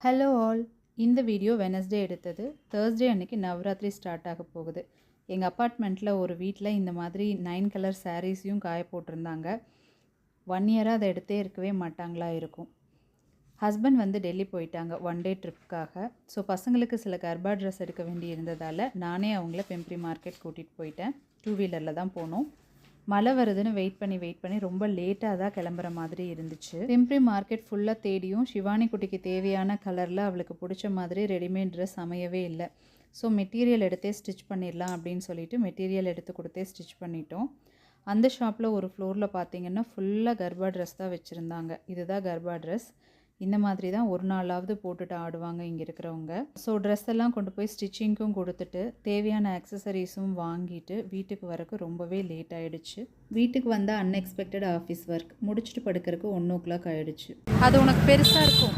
Hello all. இந்த video Wednesday எடுத்தது. Thursday அன்னைக்கு நவராத்திரி ஸ்டார்ட் ஆக போகுது. எங்கள் அப்பார்ட்மெண்ட்டில் ஒரு வீட்டில் இந்த மாதிரி 9 கலர் சாரீஸையும் காய போட்டிருந்தாங்க. 1 இயராக அதை எடுத்தே இருக்கவே மாட்டாங்களா இருக்கும். ஹஸ்பண்ட் வந்து டெல்லி போயிட்டாங்க 1 டே ட்ரிப்புக்காக. ஸோ பசங்களுக்கு சில கர்பா ட்ரெஸ் எடுக்க வேண்டி இருந்ததால் நானே அவங்கள பெம்ப்ரி மார்க்கெட் கூட்டிகிட்டு போயிட்டேன். 2 வீலரில் தான் போனோம். மழை வருதுன்னு வெயிட் பண்ணி ரொம்ப லேட்டாக தான் கிளம்புற மாதிரி இருந்துச்சு. பெம்ப்ரி மார்க்கெட் ஃபுல்லாக தேடியும் ஷிவானி குட்டிக்கு தேவையான கலரில் அவளுக்கு பிடிச்ச மாதிரி ரெடிமேட் ட்ரெஸ் அமையவே இல்லை. ஸோ மெட்டீரியல் எடுத்தே ஸ்டிச் பண்ணிடலாம் அப்படின்னு சொல்லிட்டு மெட்டீரியல் எடுத்து கொடுத்தே ஸ்டிச் பண்ணிட்டோம். அந்த ஷாப்பில் ஒரு ஃப்ளோரில் பார்த்தீங்கன்னா ஃபுல்லாக கர்பா ட்ரெஸ் தான் வச்சுருந்தாங்க. இதுதான் கர்பா ட்ரெஸ். இந்த மாதிரி தான் ஒரு நாளாவது போட்டுட்டு ஆடுவாங்க இங்கே இருக்கிறவங்க. ஸோ ட்ரெஸ் எல்லாம் கொண்டு போய் ஸ்டிச்சிங்க்கும் கொடுத்துட்டு தேவையான ஆக்சசரிஸும் வாங்கிட்டு வீட்டுக்கு வரக்கு ரொம்பவே லேட் ஆகிடுச்சு. வீட்டுக்கு வந்தால் அன்எக்ஸ்பெக்டட் ஆஃபீஸ் ஒர்க் முடிச்சுட்டு படுக்கிறதுக்கு 1 o'clock ஆகிடுச்சு. அது உனக்கு பெருசாக இருக்கும்.